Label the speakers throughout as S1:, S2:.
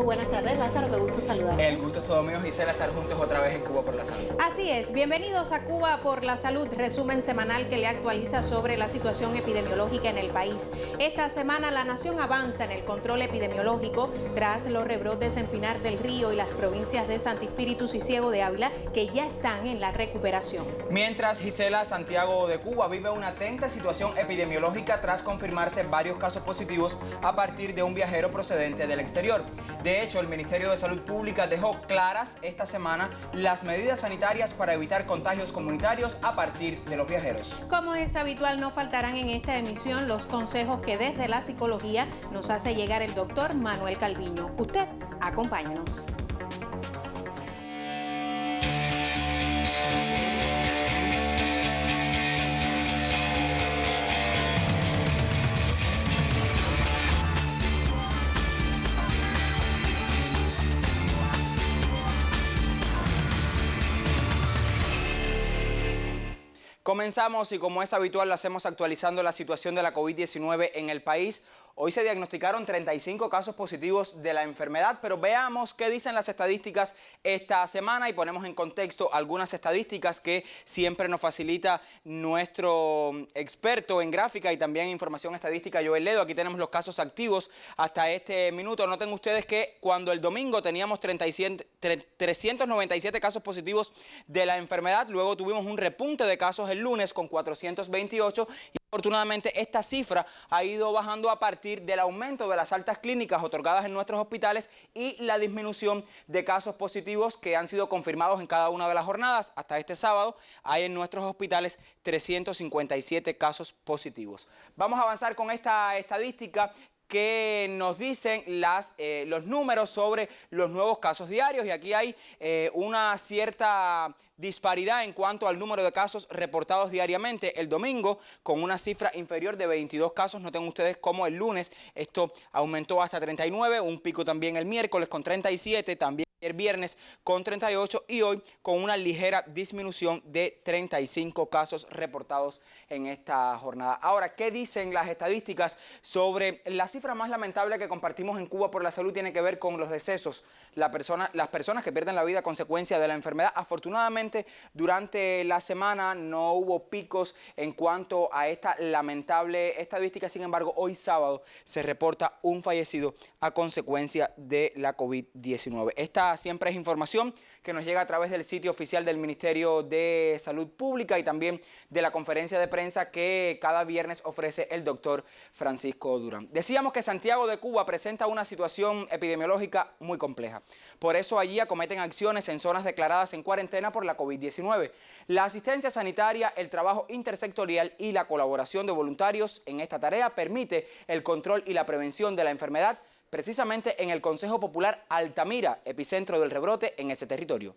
S1: Muy buenas tardes, Lázaro, qué gusto saludar.
S2: El gusto es todo mío, Gisela, estar juntos otra vez en Cuba por la Salud.
S3: Así es, bienvenidos a Cuba por la Salud, resumen semanal que le actualiza sobre la situación epidemiológica en el país. Esta semana la nación avanza en el control epidemiológico tras los rebrotes en Pinar del Río y las provincias de Santi Espíritus y Ciego de Ávila, que ya están en la recuperación.
S2: Mientras, Gisela, Santiago de Cuba vive una tensa situación epidemiológica tras confirmarse varios casos positivos a partir de un viajero procedente del exterior. De hecho, el Ministerio de Salud Pública dejó claras esta semana las medidas sanitarias para evitar contagios comunitarios a partir de los viajeros.
S3: Como es habitual, no faltarán en esta emisión los consejos que desde la psicología nos hace llegar el doctor Manuel Calviño. Usted, acompáñenos.
S2: Comenzamos y como es habitual lo hacemos actualizando la situación de la COVID-19 en el país. Hoy se diagnosticaron 35 casos positivos de la enfermedad, pero veamos qué dicen las estadísticas esta semana y ponemos en contexto algunas estadísticas que siempre nos facilita nuestro experto en gráfica y también información estadística, Joel Ledo. Aquí tenemos los casos activos hasta este minuto. Noten ustedes que cuando el domingo teníamos 397 casos positivos de la enfermedad, luego tuvimos un repunte de casos el lunes con 428 y afortunadamente esta cifra ha ido bajando a partir del aumento de las altas clínicas otorgadas en nuestros hospitales y la disminución de casos positivos que han sido confirmados en cada una de las jornadas. Hasta este sábado hay en nuestros hospitales 357 casos positivos. Vamos a avanzar con esta estadística que nos dicen los números sobre los nuevos casos diarios, y aquí hay una cierta disparidad en cuanto al número de casos reportados diariamente. El domingo con una cifra inferior de 22 casos, noten ustedes cómo el lunes esto aumentó hasta 39, un pico también el miércoles con 37, también el viernes con 38 y hoy con una ligera disminución de 35 casos reportados en esta jornada. Ahora, ¿qué dicen las estadísticas sobre la cifra más lamentable que compartimos en Cuba por la Salud? Tiene que ver con los decesos, las personas que pierden la vida a consecuencia de la enfermedad. Afortunadamente, durante la semana no hubo picos en cuanto a esta lamentable estadística. Sin embargo, hoy sábado se reporta un fallecido a consecuencia de la COVID-19. Esta siempre es información que nos llega a través del sitio oficial del Ministerio de Salud Pública y también de la conferencia de prensa que cada viernes ofrece el doctor Francisco Durán. Decíamos que Santiago de Cuba presenta una situación epidemiológica muy compleja. Por eso allí acometen acciones en zonas declaradas en cuarentena por la COVID-19. La asistencia sanitaria, el trabajo intersectorial y la colaboración de voluntarios en esta tarea permite el control y la prevención de la enfermedad precisamente en el Consejo Popular Altamira, epicentro del rebrote en ese territorio.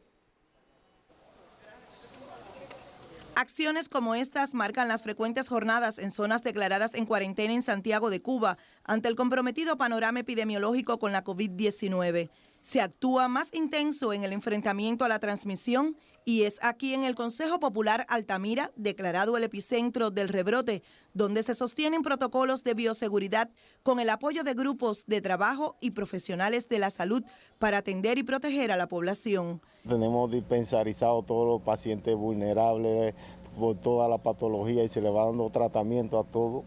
S4: Acciones como estas marcan las frecuentes jornadas en zonas declaradas en cuarentena en Santiago de Cuba ante el comprometido panorama epidemiológico con la COVID-19. Se actúa más intenso en el enfrentamiento a la transmisión y es aquí en el Consejo Popular Altamira, declarado el epicentro del rebrote, donde se sostienen protocolos de bioseguridad con el apoyo de grupos de trabajo y profesionales de la salud para atender y proteger a la población.
S5: Tenemos dispensarizados todos los pacientes vulnerables por toda la patología y se le va dando tratamiento a todo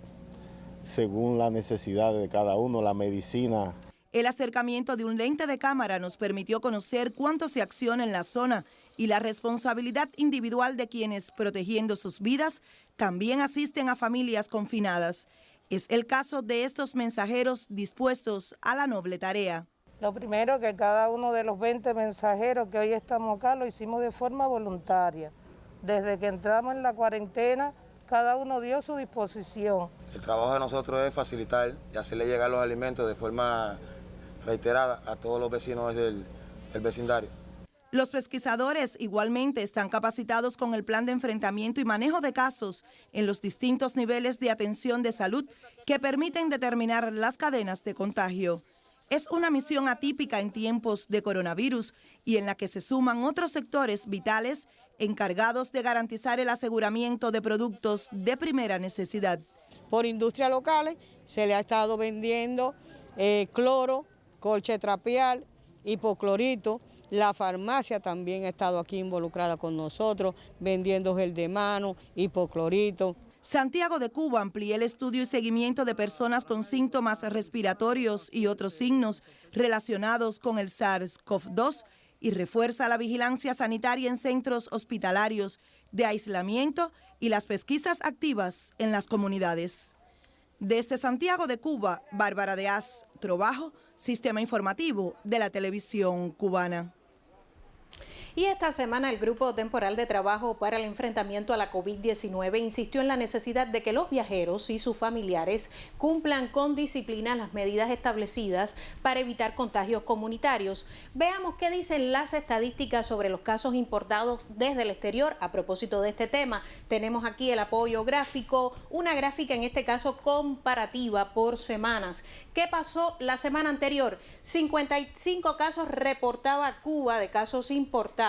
S5: según las necesidades de cada uno, la medicina.
S4: El acercamiento de un lente de cámara nos permitió conocer cuánto se acciona en la zona y la responsabilidad individual de quienes, protegiendo sus vidas, también asisten a familias confinadas. Es el caso de estos mensajeros dispuestos a la noble tarea.
S6: Lo primero, que cada uno de los 20 mensajeros que hoy estamos acá lo hicimos de forma voluntaria. Desde que entramos en la cuarentena, cada uno dio su disposición.
S7: El trabajo de nosotros es facilitar y hacerle llegar los alimentos de forma reiterada a todos los vecinos del vecindario.
S4: Los pesquisadores igualmente están capacitados con el plan de enfrentamiento y manejo de casos en los distintos niveles de atención de salud que permiten determinar las cadenas de contagio. Es una misión atípica en tiempos de coronavirus y en la que se suman otros sectores vitales encargados de garantizar el aseguramiento de productos de primera necesidad.
S6: Por industrias locales se le ha estado vendiendo cloro,
S8: colchetrapial, hipoclorito. La farmacia también ha estado aquí involucrada con nosotros, vendiendo gel de mano, hipoclorito.
S4: Santiago de Cuba amplía el estudio y seguimiento de personas con síntomas respiratorios y otros signos relacionados con el SARS-CoV-2 y refuerza la vigilancia sanitaria en centros hospitalarios de aislamiento y las pesquisas activas en las comunidades. Desde Santiago de Cuba, Bárbara de Az, Trobajo, Sistema Informativo de la Televisión Cubana.
S3: Y esta semana el Grupo Temporal de Trabajo para el Enfrentamiento a la COVID-19 insistió en la necesidad de que los viajeros y sus familiares cumplan con disciplina las medidas establecidas para evitar contagios comunitarios. Veamos qué dicen las estadísticas sobre los casos importados desde el exterior a propósito de este tema. Tenemos aquí el apoyo gráfico, una gráfica en este caso comparativa por semanas. ¿Qué pasó la semana anterior? 55 casos reportaba Cuba de casos importados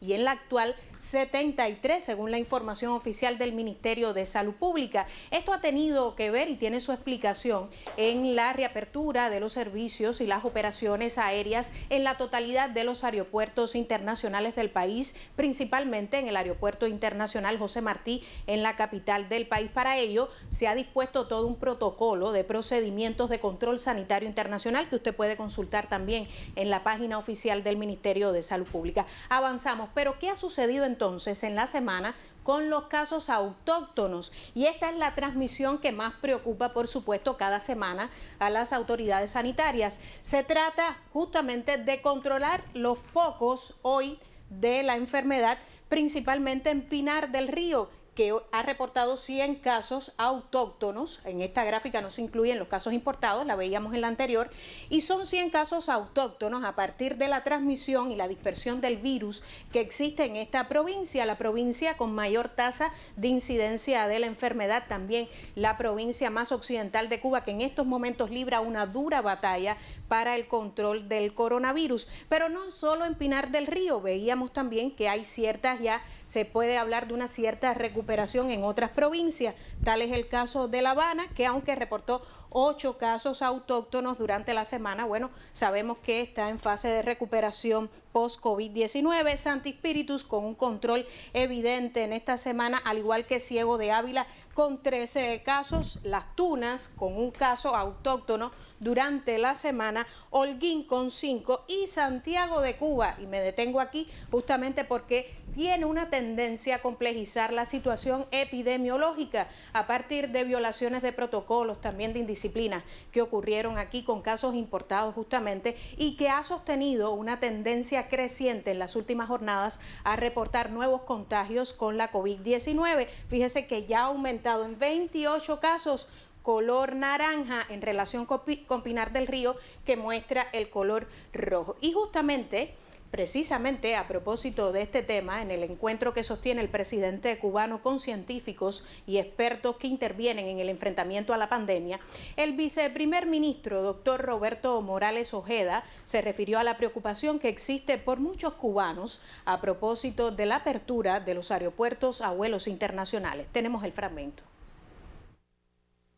S3: y en la actual 73 según la información oficial del Ministerio de Salud Pública. Esto ha tenido que ver y tiene su explicación en la reapertura de los servicios y las operaciones aéreas en la totalidad de los aeropuertos internacionales del país, principalmente en el Aeropuerto Internacional José Martí en la capital del país. Para ello se ha dispuesto todo un protocolo de procedimientos de control sanitario internacional que usted puede consultar también en la página oficial del Ministerio de Salud Pública. Avanzamos, pero ¿qué ha sucedido entonces en la semana con los casos autóctonos? Y esta es la transmisión que más preocupa, por supuesto, cada semana a las autoridades sanitarias. Se trata justamente de controlar los focos hoy de la enfermedad, principalmente en Pinar del Río, que ha reportado 100 casos autóctonos. En esta gráfica no se incluyen los casos importados, la veíamos en la anterior, y son 100 casos autóctonos a partir de la transmisión y la dispersión del virus que existe en esta provincia, la provincia con mayor tasa de incidencia de la enfermedad, también la provincia más occidental de Cuba, que en estos momentos libra una dura batalla para el control del coronavirus. Pero no solo en Pinar del Río, veíamos también que hay ciertas, ya se puede hablar de una cierta recuperación en otras provincias. Tal es el caso de La Habana, que aunque reportó 8 casos autóctonos durante la semana, bueno, sabemos que está en fase de recuperación post-COVID-19. Santi Espíritus con un control evidente en esta semana, al igual que Ciego de Ávila con 13 casos, Las Tunas con un caso autóctono durante la semana, Holguín con 5 y Santiago de Cuba, y me detengo aquí justamente porque tiene una tendencia a complejizar la situación epidemiológica a partir de violaciones de protocolos, también de indisciplinas que ocurrieron aquí con casos importados justamente, y que ha sostenido una tendencia creciente en las últimas jornadas a reportar nuevos contagios con la COVID-19. Fíjese que ya ha aumentado en 28 casos, color naranja en relación con Pinar del Río, que muestra el color rojo. Y justamente, precisamente a propósito de este tema, en el encuentro que sostiene el presidente cubano con científicos y expertos que intervienen en el enfrentamiento a la pandemia, el viceprimer ministro, doctor Roberto Morales Ojeda, se refirió a la preocupación que existe por muchos cubanos a propósito de la apertura de los aeropuertos a vuelos internacionales. Tenemos el fragmento.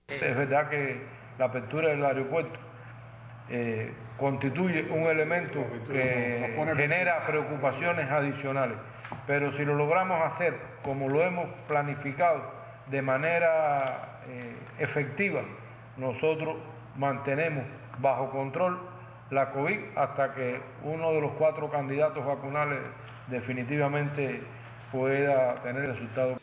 S9: Es verdad que la apertura del aeropuerto constituye un elemento que genera preocupaciones adicionales, pero si lo logramos hacer como lo hemos planificado de manera efectiva, nosotros mantenemos bajo control la COVID hasta que uno de los 4 candidatos vacunales definitivamente pueda tener resultados.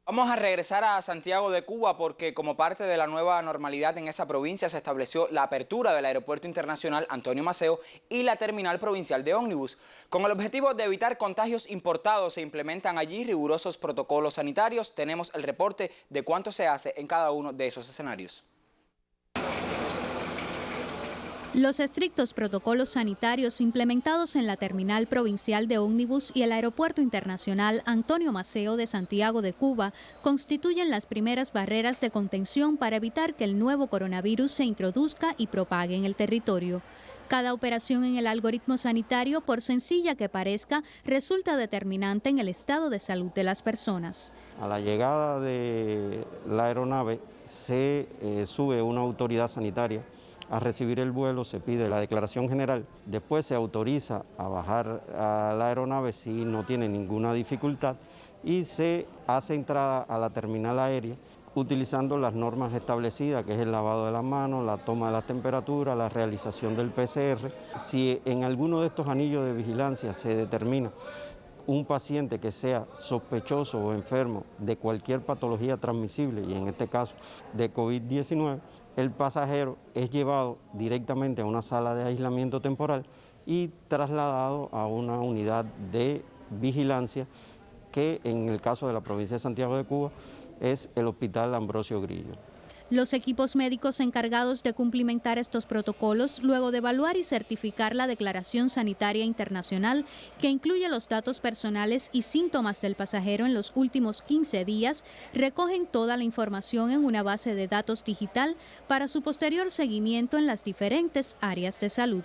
S2: Vamos a regresar a Santiago de Cuba porque como parte de la nueva normalidad en esa provincia se estableció la apertura del Aeropuerto Internacional Antonio Maceo y la Terminal Provincial de Ómnibus. Con el objetivo de evitar contagios importados se implementan allí rigurosos protocolos sanitarios. Tenemos el reporte de cuánto se hace en cada uno de esos escenarios.
S10: Los estrictos protocolos sanitarios implementados en la Terminal Provincial de Ómnibus y el Aeropuerto Internacional Antonio Maceo de Santiago de Cuba constituyen las primeras barreras de contención para evitar que el nuevo coronavirus se introduzca y propague en el territorio. Cada operación en el algoritmo sanitario, por sencilla que parezca, resulta determinante en el estado de salud de las personas.
S11: A la llegada de la aeronave se sube una autoridad sanitaria a recibir el vuelo se pide la declaración general, después se autoriza a bajar a la aeronave si no tiene ninguna dificultad y se hace entrada a la terminal aérea utilizando las normas establecidas, que es el lavado de las manos, la toma de la temperatura, la realización del PCR. Si en alguno de estos anillos de vigilancia se determina un paciente que sea sospechoso o enfermo de cualquier patología transmisible, y en este caso de COVID-19, el pasajero es llevado directamente a una sala de aislamiento temporal y trasladado a una unidad de vigilancia que en el caso de la provincia de Santiago de Cuba es el Hospital Ambrosio Grillo.
S10: Los equipos médicos encargados de cumplimentar estos protocolos, luego de evaluar y certificar la Declaración Sanitaria Internacional, que incluye los datos personales y síntomas del pasajero en los últimos 15 días, recogen toda la información en una base de datos digital para su posterior seguimiento en las diferentes áreas de salud.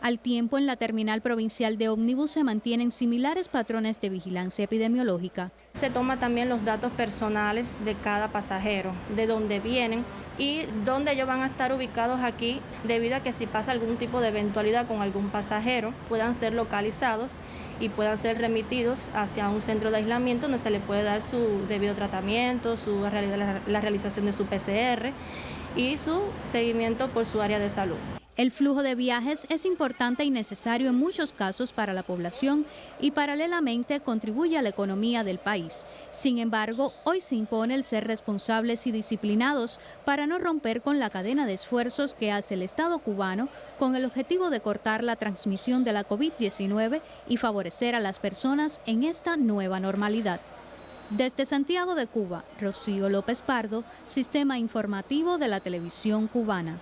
S10: Al tiempo, en la terminal provincial de ómnibus se mantienen similares patrones de vigilancia epidemiológica.
S12: Se toma también los datos personales de cada pasajero, de dónde vienen y dónde ellos van a estar ubicados aquí, debido a que si pasa algún tipo de eventualidad con algún pasajero, puedan ser localizados y puedan ser remitidos hacia un centro de aislamiento donde se le puede dar su debido tratamiento, la realización de su PCR y su seguimiento por su área de salud.
S10: El flujo de viajes es importante y necesario en muchos casos para la población y paralelamente contribuye a la economía del país. Sin embargo, hoy se impone el ser responsables y disciplinados para no romper con la cadena de esfuerzos que hace el Estado cubano con el objetivo de cortar la transmisión de la COVID-19 y favorecer a las personas en esta nueva normalidad. Desde Santiago de Cuba, Rocío López Pardo, Sistema Informativo de la Televisión Cubana.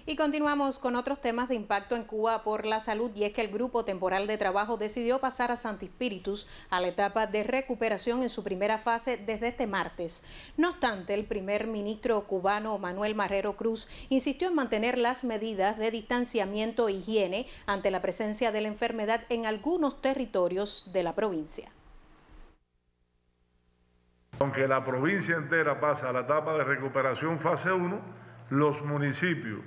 S3: Y continuamos con otros temas de impacto en Cuba por la salud, y es que el Grupo Temporal de Trabajo decidió pasar a Santi Espíritus a la etapa de recuperación en su primera fase desde este martes. No obstante, el primer ministro cubano Manuel Marrero Cruz insistió en mantener las medidas de distanciamiento e higiene ante la presencia de la enfermedad en algunos territorios de la provincia.
S9: Aunque la provincia entera pasa a la etapa de recuperación fase 1, los municipios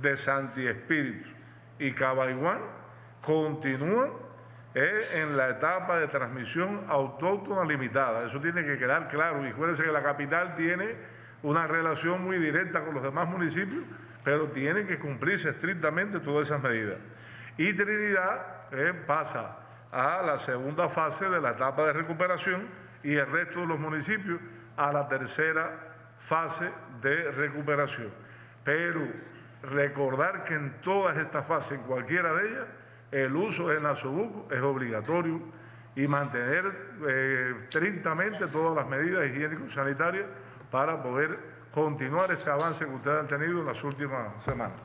S9: de Santi Espíritus y Cabaiguán continúan en la etapa de transmisión autóctona limitada. Eso tiene que quedar claro. Y acuérdense que la capital tiene una relación muy directa con los demás municipios, pero tienen que cumplirse estrictamente todas esas medidas. Y Trinidad pasa a la segunda fase de la etapa de recuperación y el resto de los municipios a la tercera fase de recuperación. Pero recordar que en todas estas fases, en cualquiera de ellas, el uso del nasobuco es obligatorio y mantener estrictamente todas las medidas higiénico-sanitarias para poder continuar este avance que ustedes han tenido en las últimas semanas.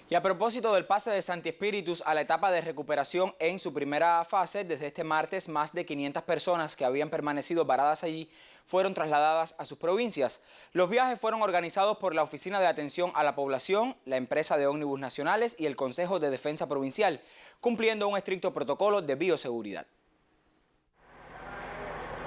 S2: Y a propósito del pase de Santi Espíritus a la etapa de recuperación en su primera fase, desde este martes más de 500 personas que habían permanecido varadas allí fueron trasladadas a sus provincias. Los viajes fueron organizados por la Oficina de Atención a la Población, la empresa de ómnibus nacionales y el Consejo de Defensa Provincial, cumpliendo un estricto protocolo de bioseguridad.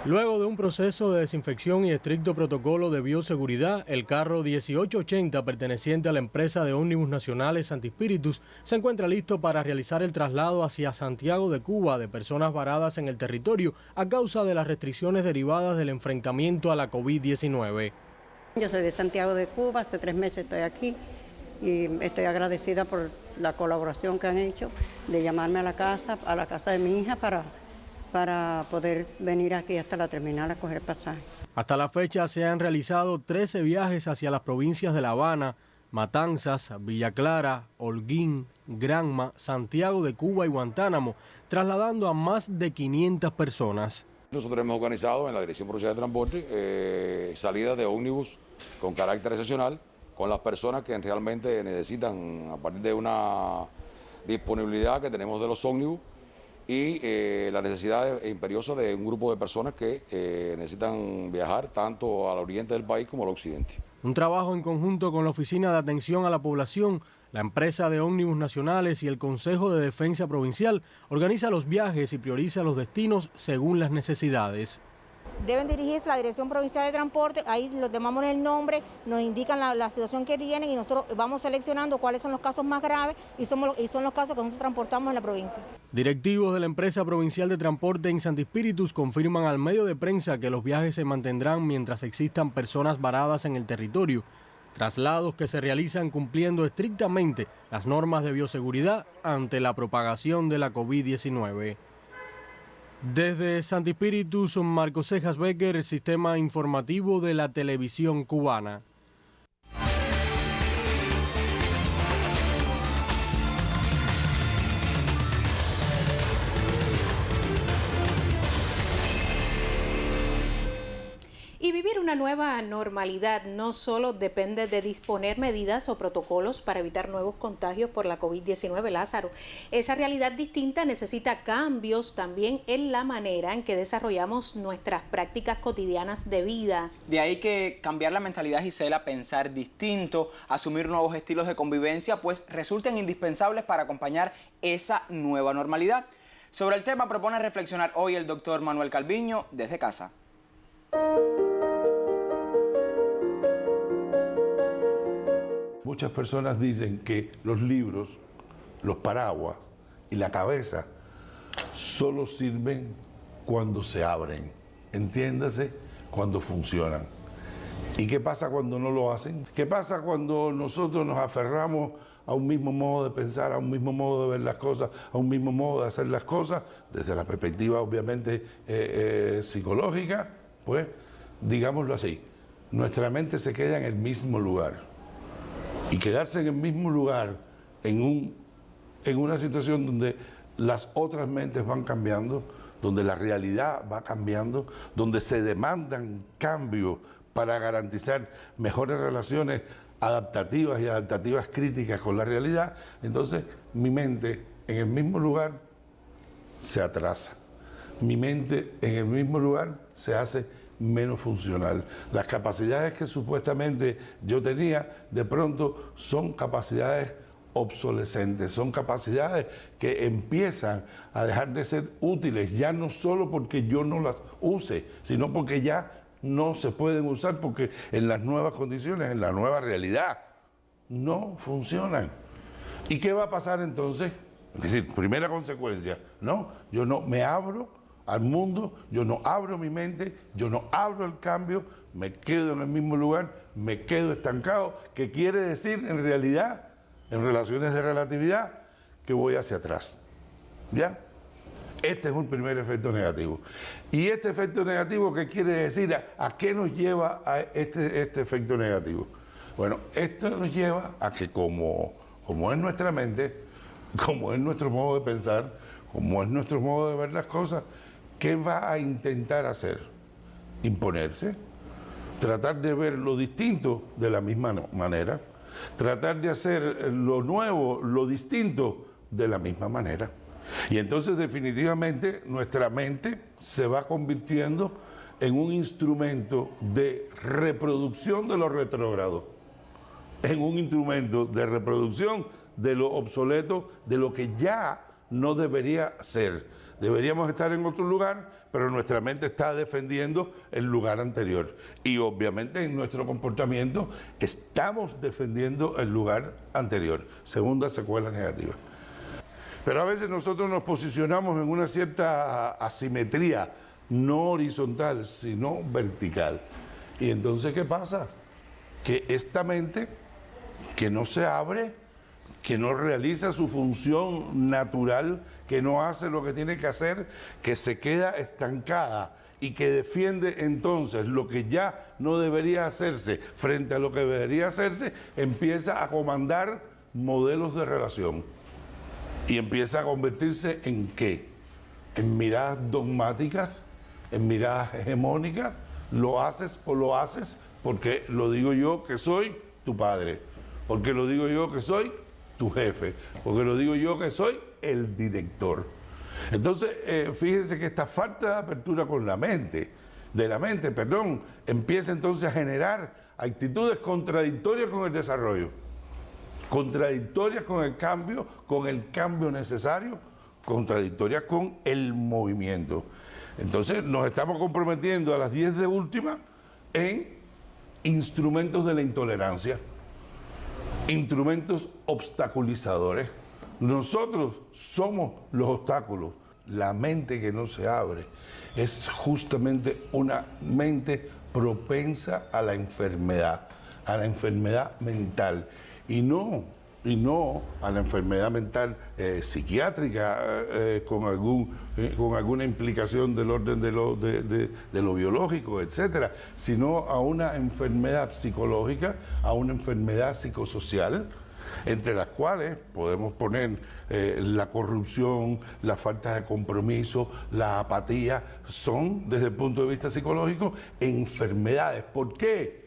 S13: Luego de un proceso de desinfección y estricto protocolo de bioseguridad, el carro 1880 perteneciente a la empresa de ómnibus nacionales Santi Espíritus se encuentra listo para realizar el traslado hacia Santiago de Cuba de personas varadas en el territorio a causa de las restricciones derivadas del enfrentamiento a la COVID-19.
S14: Yo soy de Santiago de Cuba, hace 3 meses estoy aquí y estoy agradecida por la colaboración que han hecho de llamarme a la casa de mi hija para poder venir aquí hasta la terminal a coger pasaje.
S13: Hasta la fecha se han realizado 13 viajes hacia las provincias de La Habana, Matanzas, Villa Clara, Holguín, Granma, Santiago de Cuba y Guantánamo, trasladando a más de 500 personas.
S15: Nosotros hemos organizado en la Dirección Provincial de Transporte salidas de ómnibus con carácter excepcional con las personas que realmente necesitan, a partir de una disponibilidad que tenemos de los ómnibus, y la necesidad imperiosa de un grupo de personas que necesitan viajar tanto al oriente del país como al occidente.
S13: Un trabajo en conjunto con la Oficina de Atención a la Población, la empresa de ómnibus nacionales y el Consejo de Defensa Provincial organiza los viajes y prioriza los destinos según las necesidades.
S16: deben dirigirse a la Dirección Provincial de Transporte, ahí los llamamos el nombre, nos indican la situación que tienen y nosotros vamos seleccionando cuáles son los casos más graves y son los casos que nosotros transportamos en la provincia.
S13: Directivos de la empresa provincial de transporte en Santi Espíritus confirman al medio de prensa que los viajes se mantendrán mientras existan personas varadas en el territorio. Traslados que se realizan cumpliendo estrictamente las normas de bioseguridad ante la propagación de la COVID-19. Desde Santi Espíritus, Marcos Cejas Becker, Sistema Informativo de la Televisión Cubana.
S3: Y vivir una nueva normalidad no solo depende de disponer medidas o protocolos para evitar nuevos contagios por la COVID-19, Lázaro. Esa realidad distinta necesita cambios también en la manera en que desarrollamos nuestras prácticas cotidianas de vida.
S2: De ahí que cambiar la mentalidad, Gisela, pensar distinto, asumir nuevos estilos de convivencia, pues resultan indispensables para acompañar esa nueva normalidad. Sobre el tema propone reflexionar hoy el doctor Manuel Calviño desde casa.
S17: Muchas personas dicen que los libros, los paraguas y la cabeza solo sirven cuando se abren, entiéndase, cuando funcionan. ¿Y qué pasa cuando no lo hacen? ¿Qué pasa cuando nosotros nos aferramos a un mismo modo de pensar, a un mismo modo de ver las cosas, a un mismo modo de hacer las cosas, desde la perspectiva obviamente psicológica? Pues digámoslo así, nuestra mente se queda en el mismo lugar. Y quedarse en el mismo lugar, en una situación donde las otras mentes van cambiando, donde la realidad va cambiando, donde se demandan cambios para garantizar mejores relaciones adaptativas y adaptativas críticas con la realidad, entonces mi mente en el mismo lugar se atrasa. Mi mente en el mismo lugar se hace menos funcional. Las capacidades que supuestamente yo tenía, de pronto son capacidades obsolescentes, son capacidades que empiezan a dejar de ser útiles, ya no solo porque yo no las use, sino porque ya no se pueden usar, porque en las nuevas condiciones, en la nueva realidad, no funcionan. ¿Y qué va a pasar entonces? Es decir, primera consecuencia, ¿no? Yo no me abro al mundo, yo no abro mi mente, yo no abro el cambio, me quedo en el mismo lugar, me quedo estancado, que quiere decir en realidad, en relaciones de relatividad, que voy hacia atrás. ¿Ya? Este es un primer efecto negativo. ¿Y este efecto negativo qué quiere decir? ¿A qué nos lleva a este efecto negativo? Bueno, esto nos lleva a que como es nuestra mente, como es nuestro modo de pensar, como es nuestro modo de ver las cosas, ¿qué va a intentar hacer? Imponerse, tratar de ver lo distinto de la misma manera, tratar de hacer lo nuevo, lo distinto de la misma manera. Y entonces definitivamente nuestra mente se va convirtiendo en un instrumento de reproducción de lo retrógrado, en un instrumento de reproducción de lo obsoleto, de lo que ya no debería ser. Deberíamos estar en otro lugar, pero nuestra mente está defendiendo el lugar anterior. Y obviamente en nuestro comportamiento estamos defendiendo el lugar anterior. Segunda secuela negativa. Pero a veces nosotros nos posicionamos en una cierta asimetría, no horizontal, sino vertical. Y entonces, ¿qué pasa? Que esta mente, que no se abre, que no realiza su función natural, que no hace lo que tiene que hacer, que se queda estancada y que defiende entonces lo que ya no debería hacerse frente a lo que debería hacerse, empieza a comandar modelos de relación y empieza a convertirse en ¿qué? En miradas dogmáticas, en miradas hegemónicas. Lo haces o lo haces porque lo digo yo que soy tu padre, porque lo digo yo que soy tu jefe, porque lo digo yo que soy el director. Entonces, fíjense que esta falta de apertura con la mente, empieza entonces a generar actitudes contradictorias con el desarrollo, contradictorias con el cambio necesario, contradictorias con el movimiento. Entonces nos estamos comprometiendo a las 10 de última en instrumentos de la intolerancia, instrumentos obstaculizadores. Nosotros somos los obstáculos. La mente que no se abre es justamente una mente propensa a la enfermedad mental y no a la enfermedad mental psiquiátrica con alguna implicación del orden de lo biológico, etcétera, sino a una enfermedad psicológica, a una enfermedad psicosocial, entre las cuales podemos poner la corrupción, la falta de compromiso, la apatía, son desde el punto de vista psicológico enfermedades. ¿Por qué?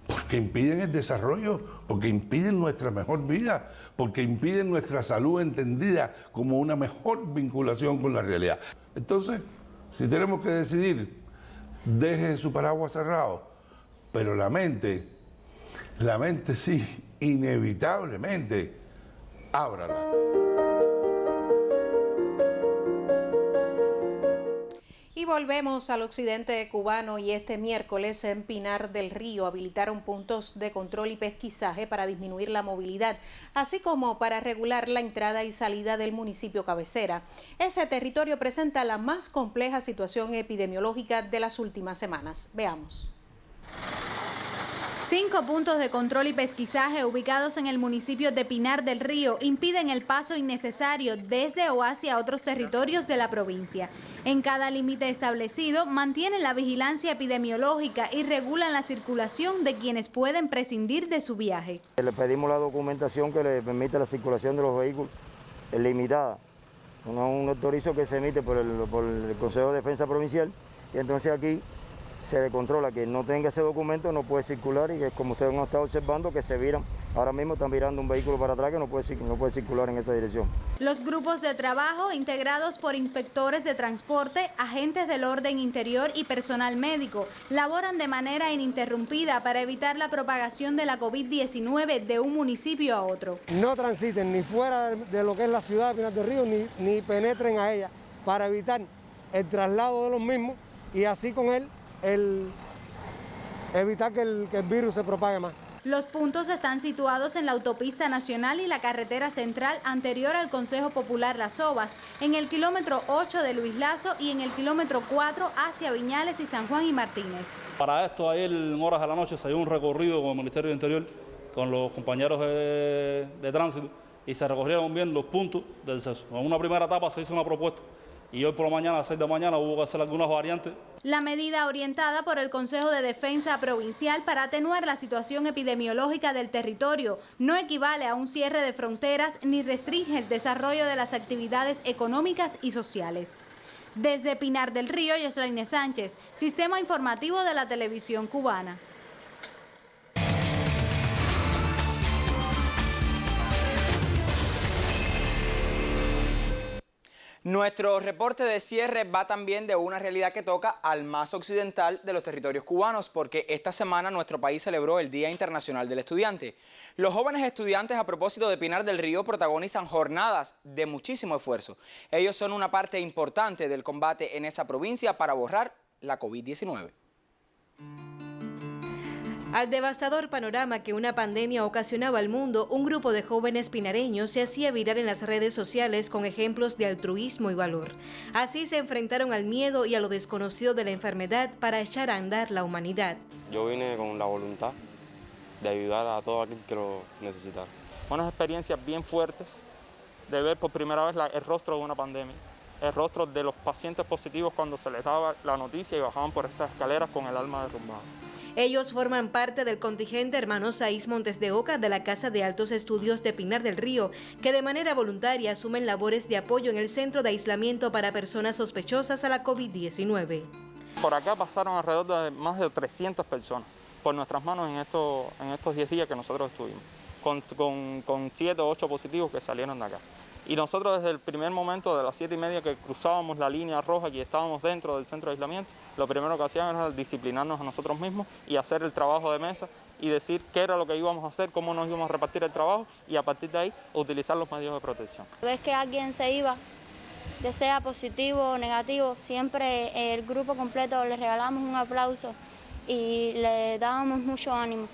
S17: Porque impiden el desarrollo, porque impiden nuestra mejor vida, porque impiden nuestra salud entendida como una mejor vinculación con la realidad. Entonces, si tenemos que decidir, deje su paraguas cerrado, pero la mente sí, inevitablemente, ábrala.
S3: Y volvemos al occidente cubano y este miércoles en Pinar del Río habilitaron puntos de control y pesquisaje para disminuir la movilidad, así como para regular la entrada y salida del municipio cabecera. Ese territorio presenta la más compleja situación epidemiológica de las últimas semanas. Veamos.
S18: 5 puntos de control y pesquisaje ubicados en el municipio de Pinar del Río impiden el paso innecesario desde o hacia otros territorios de la provincia. En cada límite establecido mantienen la vigilancia epidemiológica y regulan la circulación de quienes pueden prescindir de su viaje.
S19: Le pedimos la documentación que le permite la circulación de los vehículos limitada. Un autorizo que se emite por el Consejo de Defensa Provincial y entonces aquí se controla que no tenga ese documento, no puede circular y es como ustedes han estado observando que se viran. Ahora mismo están virando un vehículo para atrás que no puede circular en esa dirección.
S18: Los grupos de trabajo integrados por inspectores de transporte, agentes del orden interior y personal médico laboran de manera ininterrumpida para evitar la propagación de la COVID-19 de un municipio a otro.
S20: No transiten ni fuera de lo que es la ciudad de Pinar del Río ni penetren a ella para evitar el traslado de los mismos y así con él evitar que el virus se propague más.
S18: Los puntos están situados en la autopista nacional y la carretera central anterior al Consejo Popular Las Ovas, en el kilómetro 8 de Luis Lazo y en el kilómetro 4 hacia Viñales y San Juan y Martínez.
S21: Para esto, ayer en horas de la noche se dio un recorrido con el Ministerio de Interior, con los compañeros de tránsito y se recorrieron bien los puntos del acceso. En una primera etapa se hizo una propuesta y hoy por la mañana, a las 6 de la mañana, hubo que hacer algunas variantes.
S18: La medida orientada por el Consejo de Defensa Provincial para atenuar la situación epidemiológica del territorio no equivale a un cierre de fronteras ni restringe el desarrollo de las actividades económicas y sociales. Desde Pinar del Río, Yoslaine Sánchez, Sistema Informativo de la Televisión Cubana.
S2: Nuestro reporte de cierre va también de una realidad que toca al más occidental de los territorios cubanos, porque esta semana nuestro país celebró el Día Internacional del Estudiante. Los jóvenes estudiantes, a propósito de Pinar del Río, protagonizan jornadas de muchísimo esfuerzo. Ellos son una parte importante del combate en esa provincia para borrar la COVID-19.
S22: Al devastador panorama que una pandemia ocasionaba al mundo, un grupo de jóvenes pinareños se hacía viral en las redes sociales con ejemplos de altruismo y valor. Así se enfrentaron al miedo y a lo desconocido de la enfermedad para echar a andar la humanidad.
S23: Yo vine con la voluntad de ayudar a todo aquel que lo necesitara. Unas experiencias bien fuertes de ver por primera vez el rostro de una pandemia, el rostro de los pacientes positivos cuando se les daba la noticia y bajaban por esas escaleras con el alma derrumbada.
S22: Ellos forman parte del contingente Hermanos Saiz Montes de Oca de la Casa de Altos Estudios de Pinar del Río, que de manera voluntaria asumen labores de apoyo en el centro de aislamiento para personas sospechosas a la COVID-19.
S23: Por acá pasaron alrededor de más de 300 personas por nuestras manos en estos 10 días que nosotros estuvimos, con 7 o 8 positivos que salieron de acá. Y nosotros desde el primer momento, de las 7:30 que cruzábamos la línea roja y estábamos dentro del centro de aislamiento, lo primero que hacíamos era disciplinarnos a nosotros mismos y hacer el trabajo de mesa y decir qué era lo que íbamos a hacer, cómo nos íbamos a repartir el trabajo y a partir de ahí utilizar los medios de protección.
S24: Ves que alguien se iba
S1: ya sea positivo o negativo, siempre el grupo completo le regalamos un aplauso y le dábamos mucho ánimo,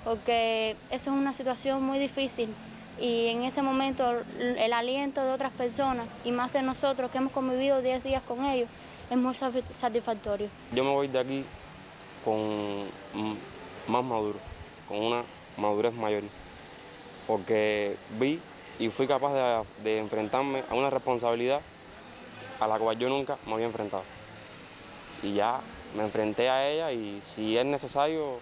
S1: porque eso es una situación muy difícil y en ese momento el aliento de otras personas y más de nosotros que hemos convivido 10 días con ellos es muy satisfactorio.
S5: Yo me voy de aquí con más maduro, con una madurez mayor, porque vi y fui capaz de enfrentarme a una responsabilidad a la cual yo nunca me había enfrentado. Y ya me enfrenté a ella y si es necesario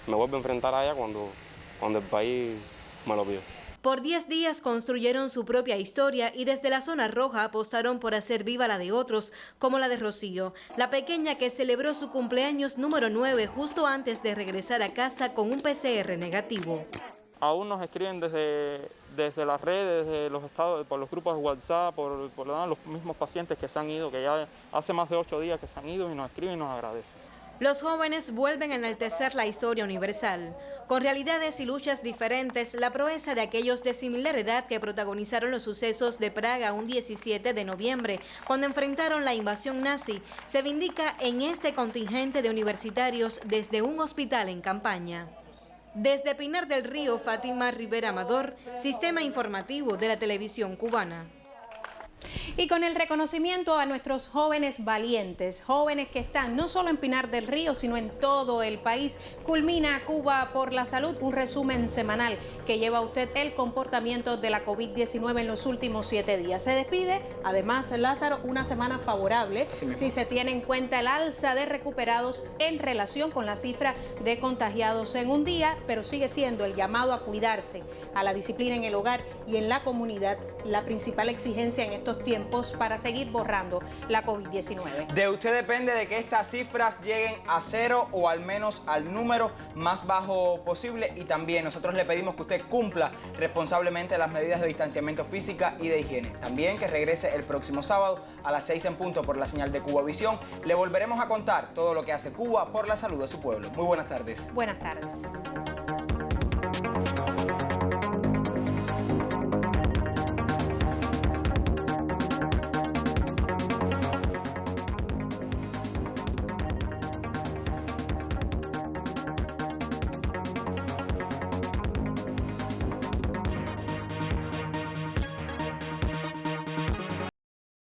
S5: me vuelvo a enfrentar a ella cuando el país me lo pida.
S22: Por 10 días construyeron su propia historia y desde la zona roja apostaron por hacer viva la de otros, como la de Rocío, la pequeña que celebró su cumpleaños número 9 justo antes de regresar a casa con un PCR negativo.
S23: Aún nos escriben desde las redes, desde los estados, por los grupos de WhatsApp, por los mismos pacientes que se han ido, que ya hace más de 8 días que se han ido y nos escriben y nos agradecen.
S22: Los jóvenes vuelven a enaltecer la historia universal. Con realidades y luchas diferentes, la proeza de aquellos de similar edad que protagonizaron los sucesos de Praga un 17 de noviembre, cuando enfrentaron la invasión nazi, se vindica en este contingente de universitarios desde un hospital en campaña. Desde Pinar del Río, Fátima Rivera Amador, Sistema Informativo de la Televisión Cubana.
S3: Y con el reconocimiento a nuestros jóvenes valientes, jóvenes que están no solo en Pinar del Río, sino en todo el país, culmina Cuba por la Salud, un resumen semanal que lleva a usted el comportamiento de la COVID-19 en los últimos 7 días. Se despide, además, Lázaro, una semana favorable si se tiene en cuenta el alza de recuperados en relación con la cifra de contagiados en un día, pero sigue siendo el llamado a cuidarse, a la disciplina en el hogar y en la comunidad la principal exigencia en estos tiempos para seguir borrando la COVID-19.
S2: De usted depende de que estas cifras lleguen a 0 o al menos al número más bajo posible, y también nosotros le pedimos que usted cumpla responsablemente las medidas de distanciamiento física y de higiene. También que regrese el próximo sábado a las 6 en punto por la señal de Cubavisión. Le volveremos a contar todo lo que hace Cuba por la salud de su pueblo. Muy buenas tardes.
S3: Buenas tardes.